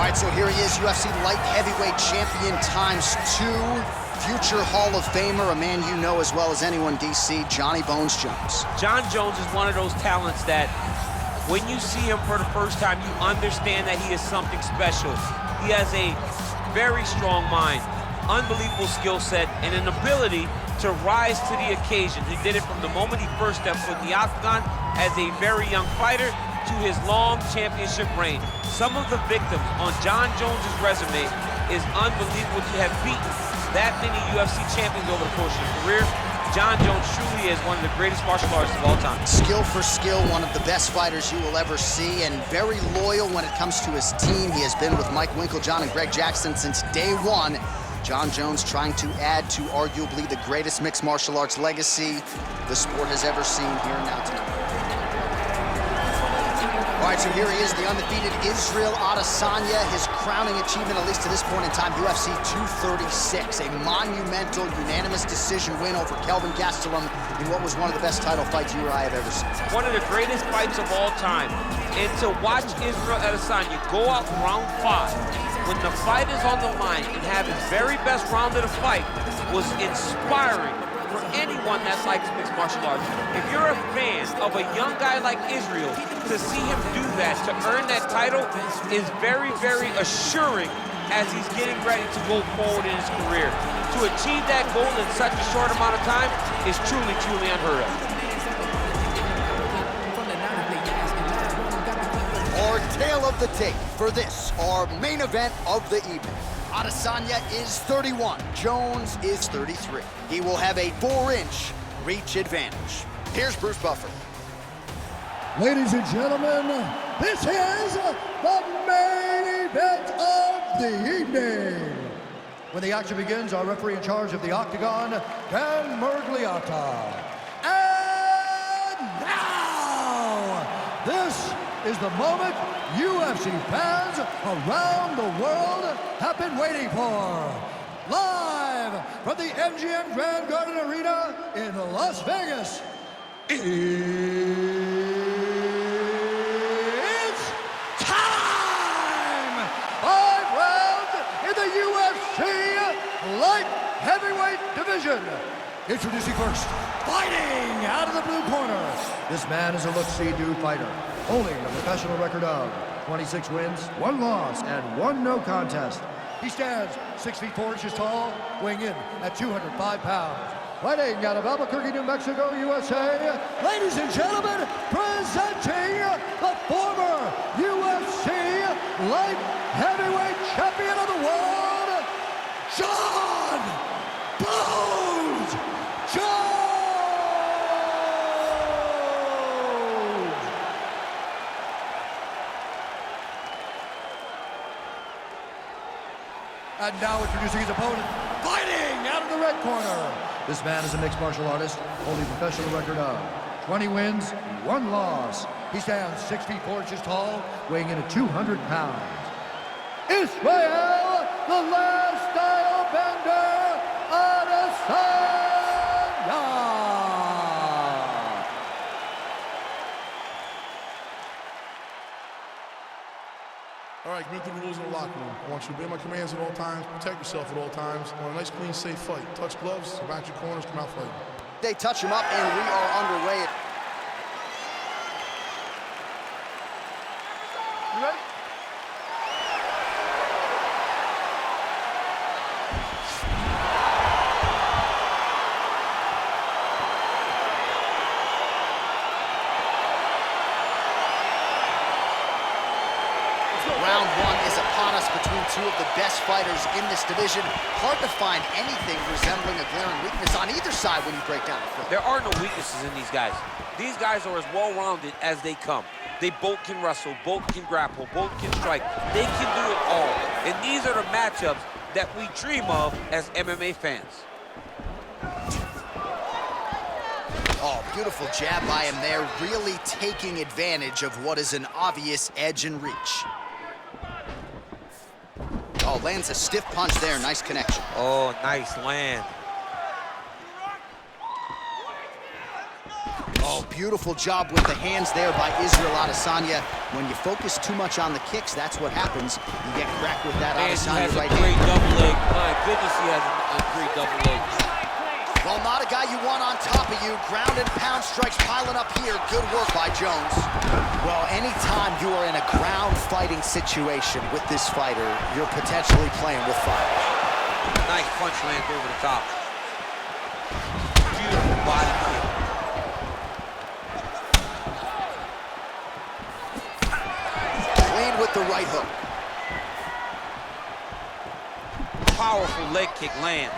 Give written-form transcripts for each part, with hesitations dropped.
right, so here he is, UFC light heavyweight champion ×2, future Hall of Famer, a man you know as well as anyone, DC, Johnny Bones Jones. John Jones is one of those talents that when you see him for the first time, you understand that he is something special. He has a very strong mind, unbelievable skill set, and an ability to rise to the occasion. He did it from the moment he first stepped foot in the octagon as a very young fighter to his long championship reign. Some of the victims on John Jones's resume is unbelievable to have beaten that many UFC champions over the course of his career. John Jones truly is one of the greatest martial artists of all time. Skill for skill, one of the best fighters you will ever see, and very loyal when it comes to his team. He has been with Mike Winkeljohn and Greg Jackson since day one. John Jones trying to add to arguably the greatest mixed martial arts legacy the sport has ever seen here now tonight. All right, so here he is, the undefeated Israel Adesanya, his crowning achievement, at least to this point in time, UFC 236, a monumental unanimous decision win over Kelvin Gastelum in what was one of the best title fights you or I have ever seen. One of the greatest fights of all time. And to watch Israel Adesanya go out round 5, when the fight is on the line and have his very best round of the fight, was inspiring for anyone that likes mixed martial arts. If you're a fan of a young guy like Israel, to see him do that, to earn that title, is very, very assuring as he's getting ready to go forward in his career. To achieve that goal in such a short amount of time is truly, truly unheard of. Our tale of the tape for this, our main event of the evening. Adesanya is 31, Jones is 33. He will have a 4-inch reach advantage. Here's Bruce Buffer. Ladies and gentlemen, this is the main event of the evening. When the action begins, our referee in charge of the Octagon, Dan Murgliata. And now, this is the moment UFC fans around the world have been waiting for. Live from the MGM Grand Garden Arena in Las Vegas, it's time! 5 rounds in the UFC light heavyweight division. Introducing first, fighting out of the blue corner. This man is a look-see-do fighter, holding a professional record of 26 wins, 1 loss, and 1 no contest. He stands 6 feet 4 inches tall, weighing in at 205 pounds. Fighting out of Albuquerque, New Mexico, USA, ladies and gentlemen, presenting the former UFC light heavyweight champion of the world, John Bones Jones! And now introducing his opponent, fighting out of the red corner. This man is a mixed martial artist, holding a professional record of 20 wins, 1 loss. He stands 6 feet 4 inches tall, weighing in at 200 pounds. Israel, the last style bender, Adesanya! All right, commit to the rules in the locker room. I want you to obey my commands at all times, protect yourself at all times. I want a nice, clean, safe fight. Touch gloves, back your corners, come out fighting. They touch him up, and we are underway. You ready? Round 1 is upon us between 2 of the best fighters in this division. Hard to find anything resembling a glaring weakness on either side when you break down the film. There are no weaknesses in these guys. These guys are as well-rounded as they come. They both can wrestle, both can grapple, both can strike. They can do it all. And these are the matchups that we dream of as MMA fans. Oh, beautiful jab by him there, really taking advantage of what is an obvious edge and reach. Oh, lands a stiff punch there, nice connection. Oh, nice land. Oh, beautiful job with the hands there by Israel Adesanya. When you focus too much on the kicks, that's what happens. You get cracked with that Adesanya right hand. Great hand. double leg. My goodness, he has a great double leg. Well, not a guy you want on top of you. Ground and pound strikes piling up here. Good work by Jones. Well, anytime you are in a ground fighting situation with this fighter, you're potentially playing with fire. Nice punch lands over the top. Beautiful body kick. Clean with the right hook. Powerful leg kick lands.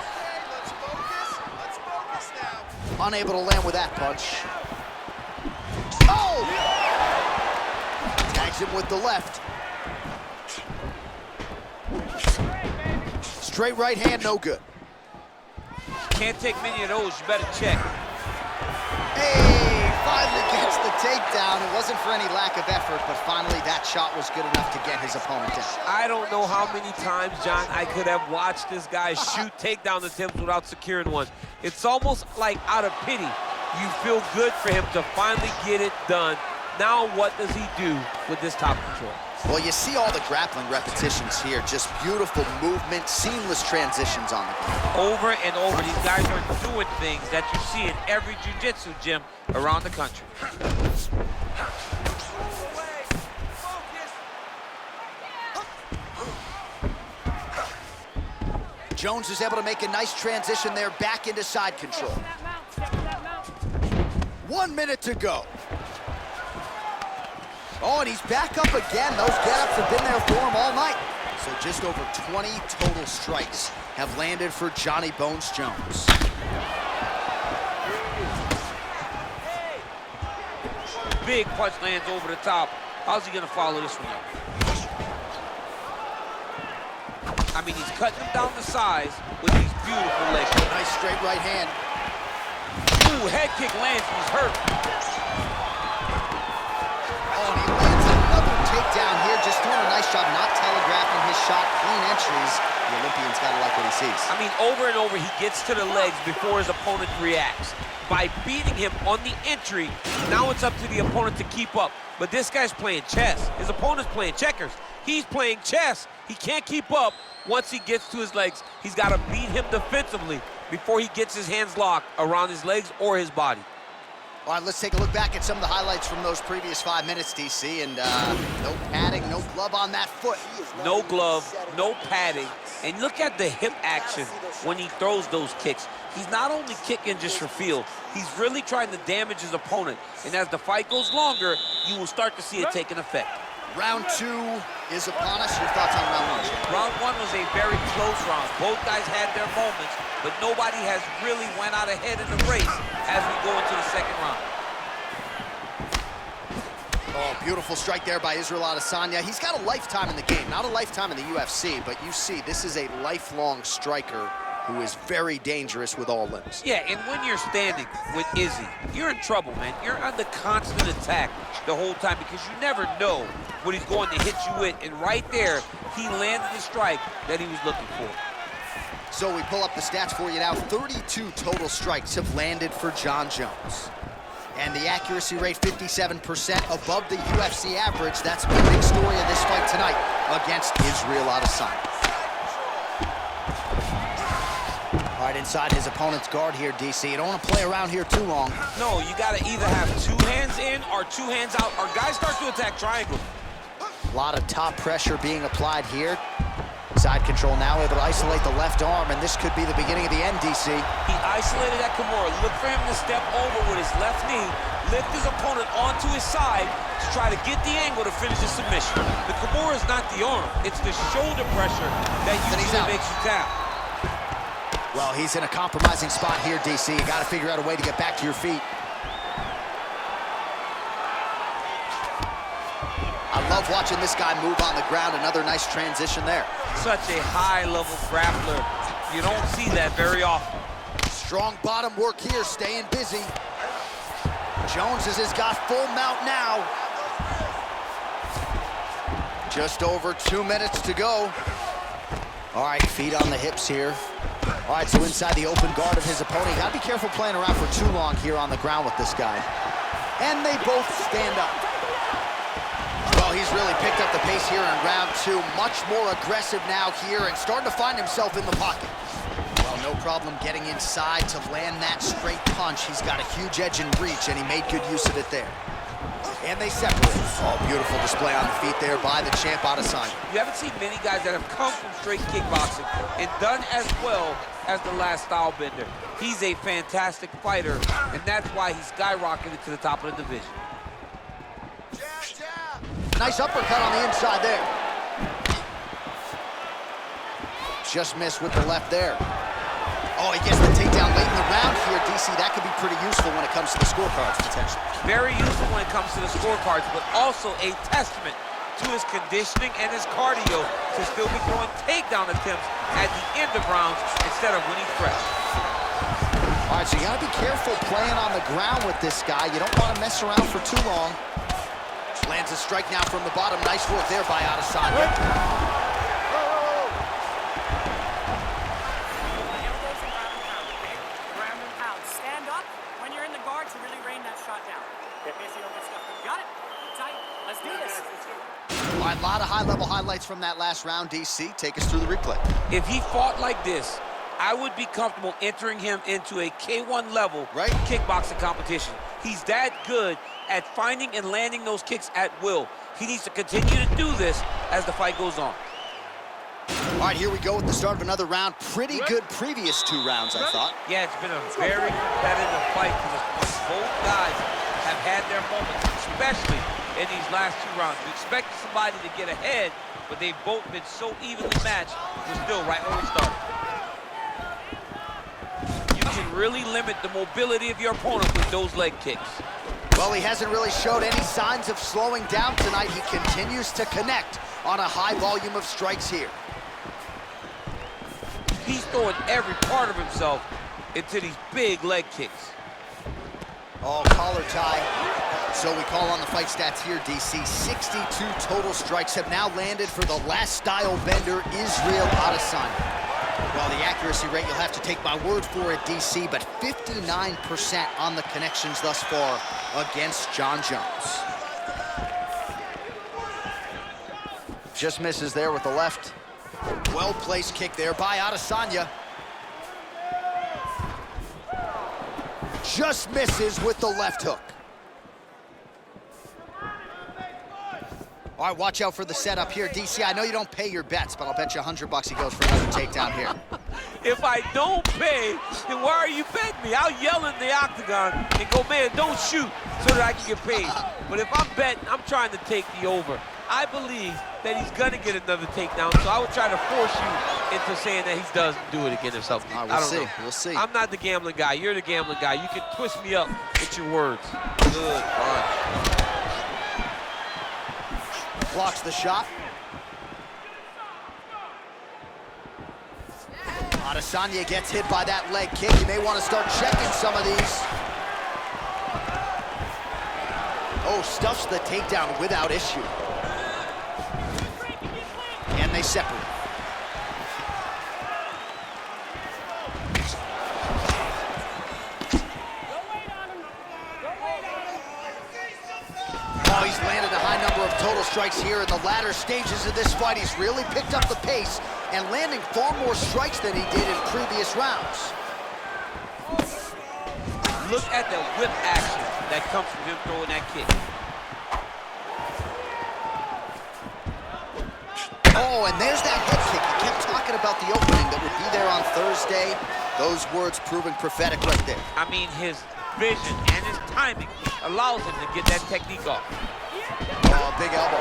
Unable to land with that punch. Oh! Tags him with the left. Straight right hand, no good. Can't take many of those, you better check. Hey, finally gets the takedown. It wasn't for any lack of effort, but finally that shot was good enough to get his opponent down. I don't know how many times, John, I could have watched this guy shoot takedown attempts without securing one. It's almost like out of pity. You feel good for him to finally get it done. Now what does he do with this top control? Well, you see all the grappling repetitions here. Just beautiful movement, seamless transitions on the ground. Over and over, these guys are doing things that you see in every jiu-jitsu gym around the country. Jones is able to make a nice transition there back into side control. 1 minute to go. Oh, and he's back up again. Those get-ups have been there for him all night. So just over 20 total strikes have landed for Johnny Bones Jones. Big punch lands over the top. How's he gonna follow this one up? I mean, he's cutting him down the sides with these beautiful legs. Nice straight right hand. Ooh, head kick lands, he's hurt. Oh, and he lands another takedown here, just doing a nice job not telegraphing his shot. Clean entries. The Olympian's gotta like what he sees. I mean, over and over, he gets to the legs before his opponent reacts. By beating him on the entry, now it's up to the opponent to keep up. But this guy's playing chess. His opponent's playing checkers. He's playing chess. He can't keep up. Once he gets to his legs, he's got to beat him defensively before he gets his hands locked around his legs or his body. All right, let's take a look back at some of the highlights from those previous 5 minutes, DC. And no padding, no glove on that foot. No glove, no padding. And look at the hip action when he throws those kicks. He's not only kicking just for feel, he's really trying to damage his opponent. And as the fight goes longer, you will start to see it take an effect. Round 2 is upon us. Your thoughts on round 1? Round 1 was a very close round. Both guys had their moments, but nobody has really went out ahead in the race as we go into the second round. Oh, beautiful strike there by Israel Adesanya. He's got a lifetime in the game, not a lifetime in the UFC, but you see, this is a lifelong striker who is very dangerous with all limbs. Yeah, and when you're standing with Izzy, you're in trouble, man. You're under constant attack the whole time because you never know what he's going to hit you with. And right there, he landed the strike that he was looking for. So we pull up the stats for you now. 32 total strikes have landed for Jon Jones. And the accuracy rate, 57%, above the UFC average. That's the big story of this fight tonight against Israel Adesanya. All right, inside his opponent's guard here, DC. You don't want to play around here too long. No, you got to either have 2 hands in or 2 hands out, or guys start to attack triangle. A lot of top pressure being applied here. Side control now, able to isolate the left arm, and this could be the beginning of the end, DC. He isolated that Kimura. Look for him to step over with his left knee, lift his opponent onto his side to try to get the angle to finish the submission. The Kimura is not the arm. It's the shoulder pressure that usually makes you tap. Well, he's in a compromising spot here, DC. You got to figure out a way to get back to your feet. I love watching this guy move on the ground. Another nice transition there. Such a high-level grappler. You don't see that very often. Strong bottom work here, staying busy. Jones has got full mount now. Just over 2 minutes to go. All right, feet on the hips here. All right, so inside the open guard of his opponent. You gotta be careful playing around for too long here on the ground with this guy. and they both stand up. Well, he's really picked up the pace here in round 2. Much more aggressive now here and starting to find himself in the pocket. Well, no problem getting inside to land that straight punch. He's got a huge edge and reach, and he made good use of it there. And they separate. Oh, beautiful display on the feet there by the champ Adesanya. You haven't seen many guys that have come from straight kickboxing and done as well as the last style bender. He's a fantastic fighter, and that's why he skyrocketed to the top of the division. Nice uppercut on the inside there. Just missed with the left there. Oh, he gets the takedown late in the round here, DC. That could be pretty useful when it comes to the scorecards, potentially. Very useful when it comes to the scorecards, but also a testament to his conditioning and his cardio to still be throwing takedown attempts at the end of rounds instead of when he's fresh. All right, so you gotta be careful playing on the ground with this guy. You don't want to mess around for too long. Lands a strike now from the bottom. Nice work there by Adesanya. Stand up when you're in the guard to really rain that shot down. Got it. Tight. Let's do this. All right, a lot of high-level highlights from that last round, DC. Take us through the replay. If he fought like this, I would be comfortable entering him into a K1 level kickboxing competition. He's that good at finding and landing those kicks at will. He needs to continue to do this as the fight goes on. All right, here we go with the start of another round. Pretty good previous 2 rounds, I thought. Yeah, it's been a very competitive fight to this point. Both guys have had their moments, especially in these last 2 rounds. We expected somebody to get ahead, but they've both been so evenly matched. We're still right where we started. You can really limit the mobility of your opponent with those leg kicks. Well, he hasn't really showed any signs of slowing down tonight. He continues to connect on a high volume of strikes here. He's throwing every part of himself into these big leg kicks. Oh, collar tie. So we call on the fight stats here, DC. 62 total strikes have now landed for the last style bender, Israel Adesanya. Well, the accuracy rate, you'll have to take my word for it, DC, but 59% on the connections thus far against Jon Jones. Just misses there with the left. Well-placed kick there by Adesanya. Just misses with the left hook. All right, watch out for the setup here, DC. I know you don't pay your bets, but I'll bet you $100 he goes for another takedown here. If I don't pay, then why are you betting me? I'll yell in the octagon and go, man, don't shoot, so that I can get paid. But if I'm betting, I'm trying to take the over. I believe that he's gonna get another takedown, so I would try to force you into saying that he doesn't do it again himself. All right, I don't know. We'll see. I'm not the gambling guy. You're the gambling guy. You can twist me up with your words. Good punch. Blocks the shot. Adesanya gets hit by that leg kick. You may want to start checking some of these. Oh, stuffs the takedown without issue. And they separate. Oh, he's landed a high number of total strikes here in the latter stages of this fight. He's really picked up the pace and landing far more strikes than he did in previous rounds. Look at the whip action that comes from him throwing that kick. Oh, and there's that head kick. He kept talking about the opening that would be there on Thursday. Those words proving prophetic right there. I mean, his vision and his timing allows him to get that technique off. Oh, big elbow.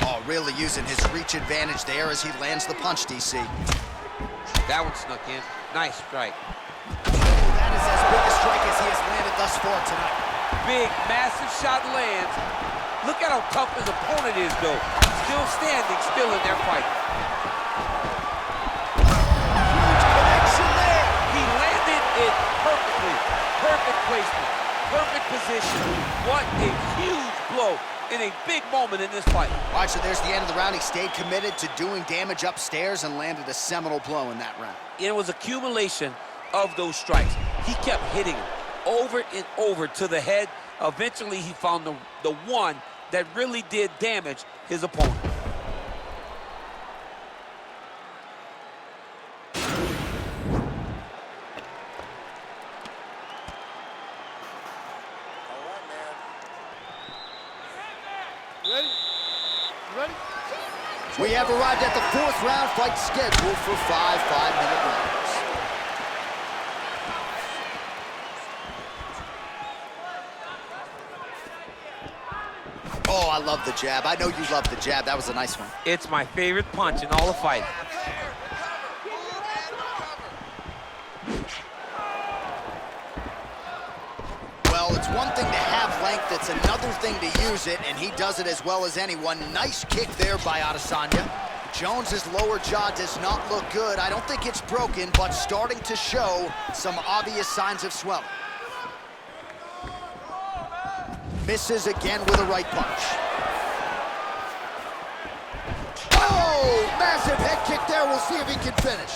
Oh, really using his reach advantage there as he lands the punch, DC. That one snuck in. Nice strike. That is as big a strike as he has landed thus far tonight. Big, massive shot lands. Look at how tough his opponent is, though. Still standing, still in their fight. Huge connection there. He landed it perfectly. Perfect placement. Perfect position. What a huge blow in a big moment in this fight. All right, so there's the end of the round. He stayed committed to doing damage upstairs and landed a seminal blow in that round. It was accumulation of those strikes. He kept hitting him over and over to the head. Eventually, he found the one that really did damage his opponent. We have arrived at the 4th round fight scheduled for 5 5-minute rounds. Oh, I love the jab. I know you love the jab. That was a nice one. It's my favorite punch in all the fight. Well, it's one thing to have length, it's another thing to use it, and he does it as well as anyone. Nice kick there by Adesanya. Jones's lower jaw does not look good. I don't think it's broken, but starting to show some obvious signs of swelling. Misses again with a right punch. Oh, massive head kick there. We'll see if he can finish.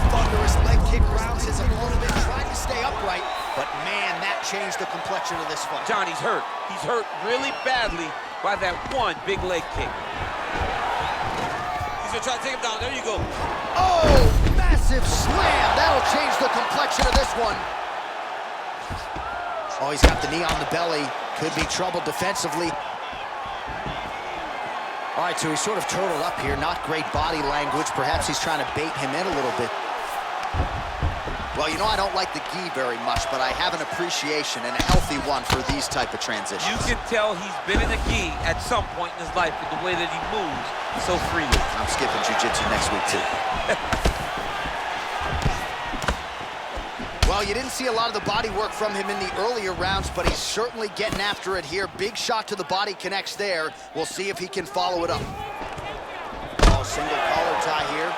Thunderous leg kick rounds his opponent and tried to stay upright, but man, that changed the complexion of this fight. John, he's hurt. He's hurt really badly by that one big leg kick. He's gonna try to take him down. There you go. Oh, massive slam. That'll change the complexion of this one. Oh, he's got the knee on the belly. Could be trouble defensively. All right, so he's sort of turtled up here. Not great body language. Perhaps he's trying to bait him in a little bit. Well, you know I don't like the gi very much, but I have an appreciation and a healthy one for these type of transitions. You can tell he's been in the gi at some point in his life with the way that he moves so freely. I'm skipping jiu-jitsu next week, too. Well, you didn't see a lot of the body work from him in the earlier rounds, but he's certainly getting after it here. Big shot to the body connects there. We'll see if he can follow it up. Oh, single collar tie here.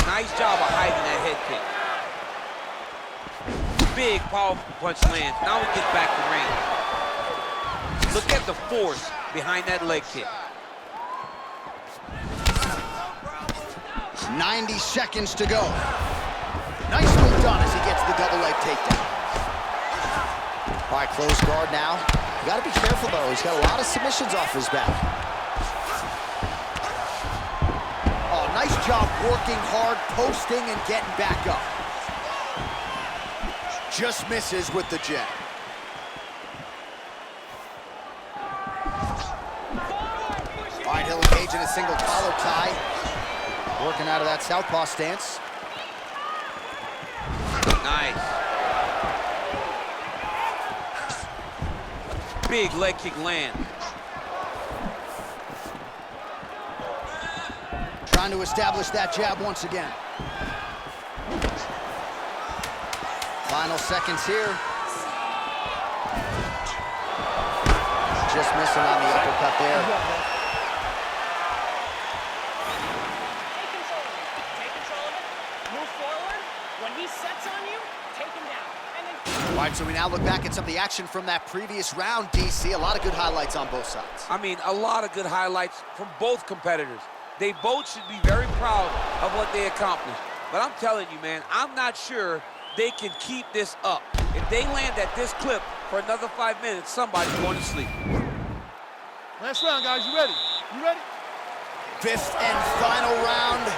Nice job of hiding that head kick. Big, powerful punch lands. Now he gets back to range. Look at the force behind that leg kick. 90 seconds to go. Nicely done as he gets the double leg takedown. All right, close guard now. You gotta be careful though. He's got a lot of submissions off his back. Oh, nice job working hard, posting and getting back up. Just misses with the jab. All right, he'll engage in a single collar tie. Working out of that southpaw stance. Nice. Big leg kick land. Trying to establish that jab once again. Final seconds here. Just missing on the uppercut there. All right, so we now look back at some of the action from that previous round, DC. A lot of good highlights on both sides. I mean, a lot of good highlights from both competitors. They both should be very proud of what they accomplished. But I'm telling you, man, I'm not sure they can keep this up. If they land at this clip for another 5 minutes, somebody's going to sleep. Last round, guys. You ready? You ready? 5th and final round.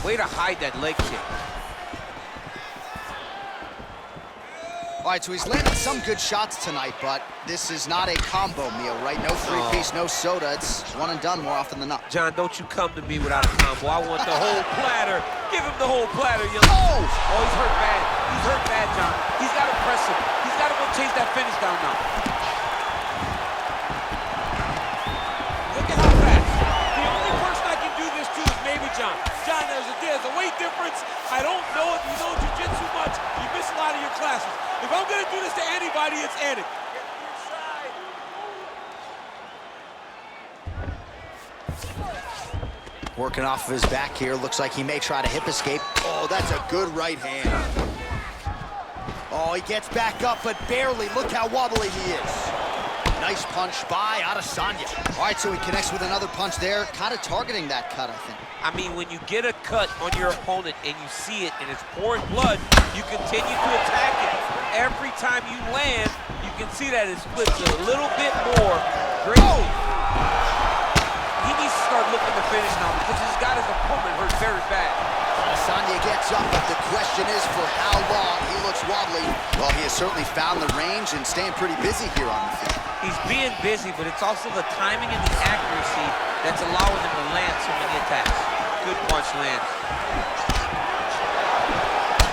Way to hide that leg kick. All right, so he's landed some good shots tonight, but this is not a combo meal, right? No three-piece, no soda. It's one and done more often than not. John, don't you come to me without a combo. I want the whole platter. Give him the whole platter, young. Oh! Oh, he's hurt bad. He's hurt bad, John. He's got to press him. He's got to go chase that finish down now. Look at how fast. The only person I can do this to is maybe John. John, there's a weight difference. I don't know if you know jiu-jitsu much. You miss a lot of your classes. If I'm going to do this to anybody, it's Anik. Working off of his back here. Looks like he may try to hip escape. Oh, that's a good right hand. Oh, he gets back up, but barely. Look how wobbly he is. Nice punch by Adesanya. All right, so he connects with another punch there, kind of targeting that cut, I think. I mean, when you get a cut on your opponent and you see it and it's pouring blood, you continue to attack it. Every time you land, you can see that it splits a little bit more. Great. Oh! He needs to start looking to finish now because he's got his opponent hurt very bad. Adesanya gets up, but the question is for how long. He looks wobbly. Well, he has certainly found the range and staying pretty busy here on the field. He's being busy, but it's also the timing and the accuracy that's allowing him to land so many attacks. Good punch lands.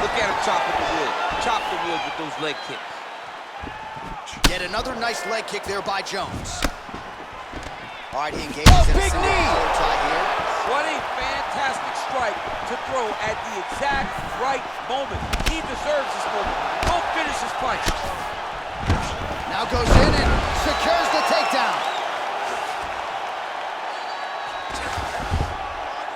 Look at him chopping the wood. Chop the wood with those leg kicks. Yet another nice leg kick there by Jones. All right, he engages in a big single knee. throw tie here. What a fantastic strike to throw at the exact right moment. He deserves this moment. Go finish his punch. Now goes in and secures the takedown.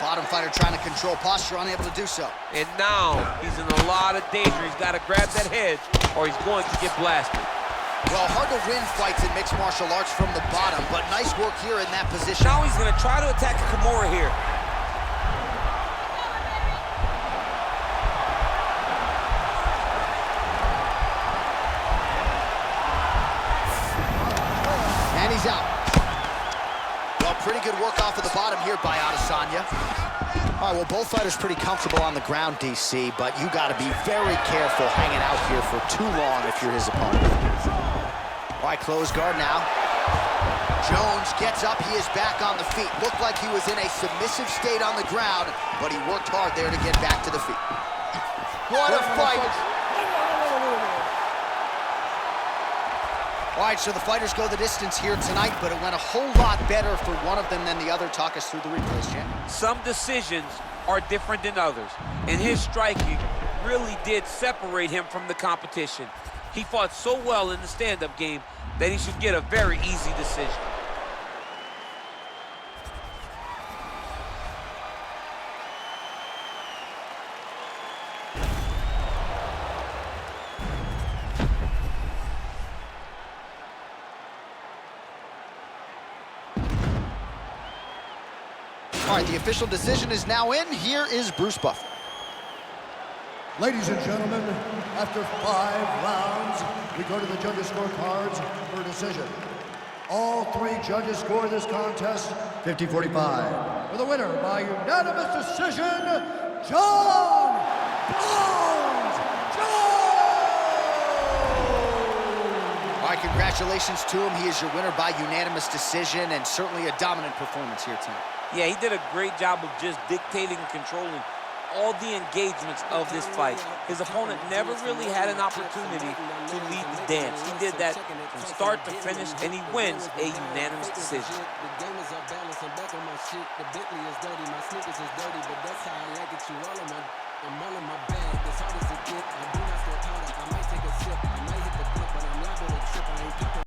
Bottom fighter trying to control posture, unable to do so. And now he's in a lot of danger. He's got to grab that hedge or he's going to get blasted. Well, hard to win fights in mixed martial arts from the bottom, but nice work here in that position. Now he's going to try to attack Kimura here. And he's out. Well, pretty good work off of the bottom here by Adesanya. All right, well, both fighters pretty comfortable on the ground, DC, but you got to be very careful hanging out here for too long if you're his opponent. All right, close guard now. Jones gets up. He is back on the feet. Looked like he was in a submissive state on the ground, but he worked hard there to get back to the feet. What a fight! All right, so the fighters go the distance here tonight, but it went a whole lot better for one of them than the other. Talk us through the replays, champ. Some decisions are different than others, and his striking really did separate him from the competition. He fought so well in the stand-up game that he should get a very easy decision. All right, the official decision is now in. Here is Bruce Buffer. Ladies and gentlemen, after 5 rounds, we go to the judges' scorecards for a decision. All 3 judges score this contest 50-45. For the winner by unanimous decision, John Bones Jones! All right, congratulations to him. He is your winner by unanimous decision and certainly a dominant performance here tonight. Yeah, he did a great job of just dictating and controlling all the engagements of this fight. His opponent never really had an opportunity to lead the dance. He did that from start to finish, and he wins a unanimous decision. The game is off balance, I'm back on my shit. The Bentley is dirty, my sneakers is dirty, but that's how I like it. You I'm all in my bag, as hard as it get. I do not feel powder, I might take a sip. I might hit the clip, but I'm liable to trip. I ain't popping.